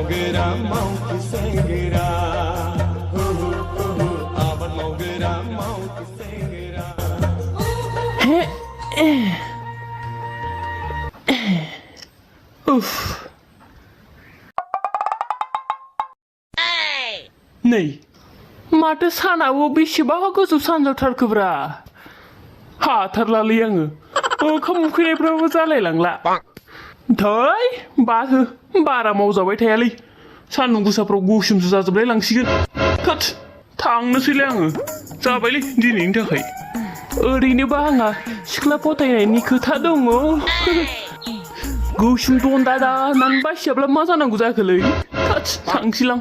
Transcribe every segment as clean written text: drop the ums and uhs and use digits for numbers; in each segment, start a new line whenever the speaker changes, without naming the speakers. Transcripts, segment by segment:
मावगोरा मावथि सेंग्रा आबाद मावगोरा मावथि सेंग्रा
नै माथो सानाबो बेसेबा गोजौ सानजावथारखोब्रा हाथारलालै आङो ओंखाम उखैनायफ्राबो जालायलांला थै बाहो बारा मावजाबाय थायालै सान्दुं गोसाफ्राव गुसुमसो जाजोबलाय लांसिगोन थोद थांनोसैलै आङो जाबायलै दिनैनि थाखाय ओरैनोबा आंहा सिख्ला फोथायनायनि खोथा दङ गुसुं दन्दा दानानै बासियाब्ला मा जानांगौ जाखोलै थोद थांसैलां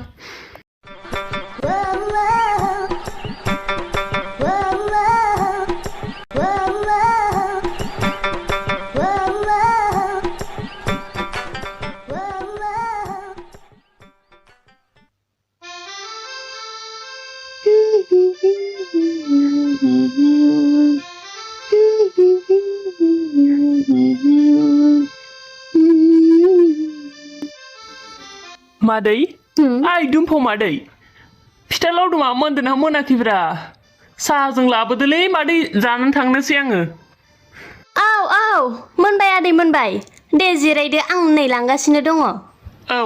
मादै आइ दुम्फौ मादै फिथा लावदुमा मोनदोंना मोनाखैब्रा साहाजों लाबोदोलै मादै जानानै थांनोसै आङो
औ मोनबाय आदै मोनबाय दे जिरायदो आं नै लांगासिनो दङ
औ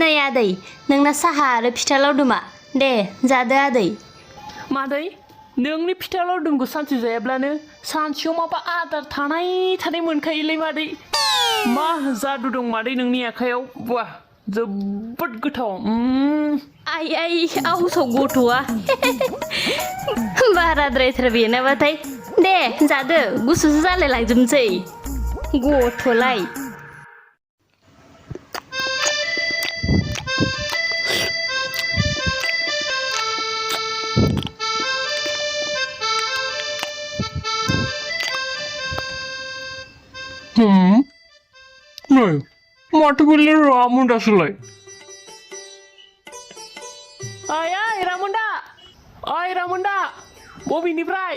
नै आदै नोंना साहा आरो फिथा लावदुमा दे जादो आदै
मादै नोंनि फिथा लावदुमखौ सानसे जायाब्लानो सानसेयाव माबा आदार थानाय मोनखायोलै मादै मा जादु दं मादै नोंनि आखायाव वाह जोबोद गोथाव
आइ आवसाव गथ'आ बाराद्रायथार बेनाबाथाय दे जादो गुसुसो जालाय लांजोबनोसै गथ'लाय
नै माथो बेलाय रामुन्दासोलाय ओइ रामुन्दा बबेनिफ्राय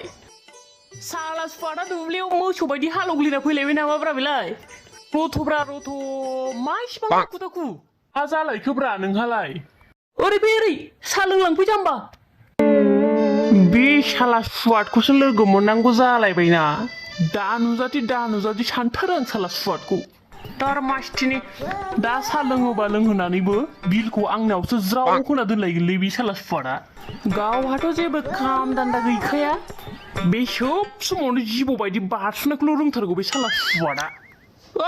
साला सुफादा दुब्लियाव मोसौ बायदि हालौग्लिना फैलायबाय नामाब्रा बेलाय रथ' मा इसिबां दाखु मा जालायखोब्रा नोंहालाय ओरै सा लोंलांफै जाम्बा बे साला सुवादखौसो लोगो मोननांगौ जालायबायना दा नुजाथि सानथारो आं साला सुवादखौ तार मासथिनि दा सा लोङोबा लोंहोनानैबो बिलखौ आंनावसो ज्राव होना दोनलायगोनलै बे साला सुवादा गावहाथ' जेबो खाम दान्दा गैखाया बे सोब समावनो जिबौ बायदि बारसुनायखौल' रोंथारगौ बे साला सुवादा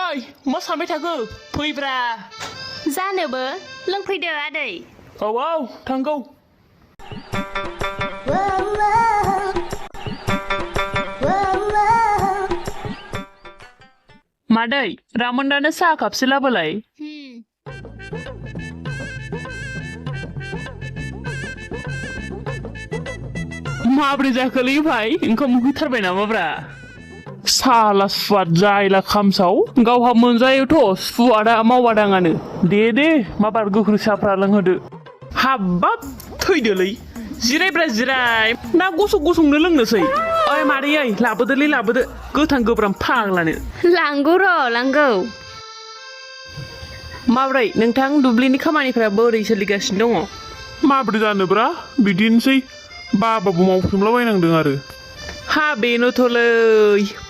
ओइ मा सानबाय थाखो फैब्रा
जानोबो लोंफैदो आदै
औ थांगौ मादै रामोन्दानो साहा कापसे लाबोलाय माब्रै जाखोलै भाई ओंखाम उखैथारबाय नामाब्रा साला सुवाद जायला खामसाव गावहा मोनजायोथ' सुवादा मावादाङानो दे माबार गोख्रै साफ्रा लोंहोदो हाब्बाब थैदोलै जिराय ना गसंनो लोंनोसै ओइ मादै लाबोदो गोथां गोब्राम फाग्लानो
लांगौ
माब्रै नोंथां दुब्लिनि खामानिफ्रा बोरै सोलिगासिनो दङ माब्रै जानोब्रा बिदिनोसै बाबाबो मावफिनलाबायनांदों आरो हा बेनोथ'लै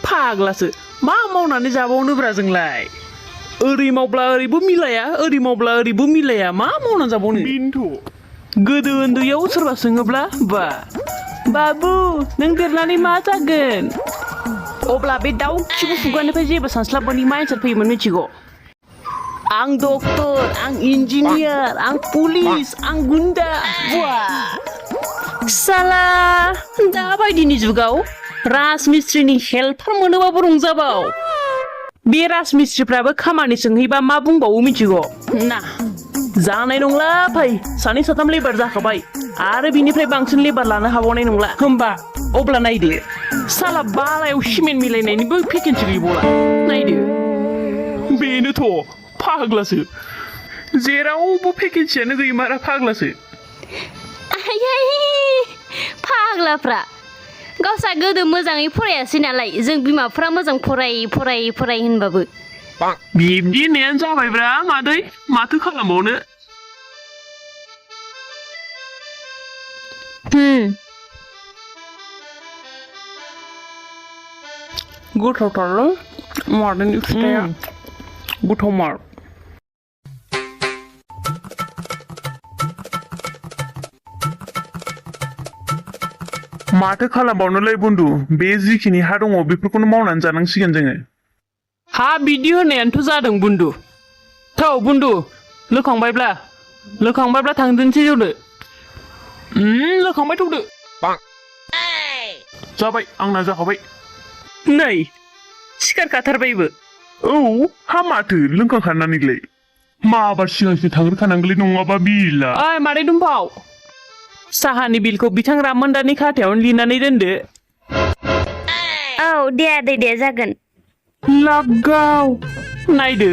फाग्लासो मा मावनानै जाबावनोब्रा जोंलाय ओरै मावब्ला ओरैबो मिलाया मा मावनानै जाबावनो बेनोथ' गोदो उन्दैयाव सोरबा सोङोब्ला बाबु नों देरनानै मा जागोन अब्ला बे दाउ खिबु खुगानिफ्राय जेबो सानस्लाबनि मा एन्सार फैयोमोन मिथिगौ आं डक्टर आं इन्जिनियार आं पुलिस आं गुन्दा साला दाबायदिनि जुगाव राजमिस्ट्रिनि हेल्पार मोनोबाबो रंजाबाव बे राजमिस्ट्रिफ्राबो खामानि सोंहैबा मा बुंबावो मिथिगौ ना जानाय नंला फै सानै साथाम लेबार जाखाबाय आरो बिनिफ्राय बांसिन लेबार लानो हाबावनाय नंला होमबा अब्ला नायदो साला बालायाव सिमेन्ट मिलायनायनिबो भेकेन्सि गैबावला नायदो बेनोथ' फाग्लासो जेरावबो भेकेन्सियानो गैमारा फाग्लासो
फाग्लाफ्रा गावसा गोदो मोजाङै फरायासै नालाय जों बिमाफ्रा मोजां फराय होनबाबो
बिब्दि होननायानो जाबायब्रा मादै माथो खालामबावनो गोथावथारलै मादैनि फिथाया गोथावमार
माथो खालामबावनोलै बन्दु बे जिखिनि हा दङ बेफोरखौनो मावनानै जानांसिगोन जोङो
हा बिदि होननायानोथ' जादों बुन्दु थौ बुन्दु लोखांबायब्ला थांदोनसै जौदो लोखांबाय थौदो
जाबाय आंना जाखाबाय
नै सिखार खाथारबायबो
औ हा माथो लोंखांखानानैलाय माबार सिगांसो थांग्रोखानांगौलै नङाबा बिला
ओइ मादै दुमफाव साहानि बिलखौ बिथां रामोनदानि खाथायावनो लिरनानै दोनदो
औ दे आदै दे जागोन
लागाव नायदो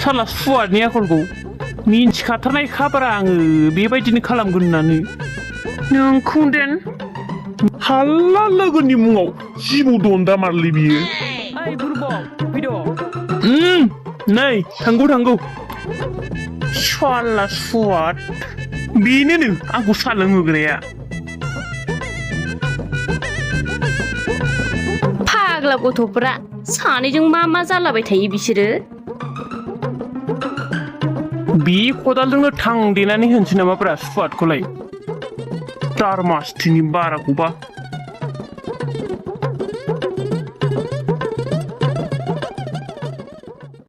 साला सुवादनि आखलखौ मिन्थिखाथारनाय खाब्रा आङो बेबायदिनो खालामगोन होननानै नोंखौ देन
हाल्ला लोगोनि मुङाव जिबौ दन्दा मारलै बियो
ओइ बुरबक फैद' नै थांगौ साला सुवाद बेनो आंखौ सा लोंहोग्राया
फाग्ला गथ'फोरा सानैजों मा जालाबाय थायो बिसोरो
बे खदालजोंनो थां देनानै होनसै नामाब्रा सुवादखौलाय दारमासथिनि बाराखौबा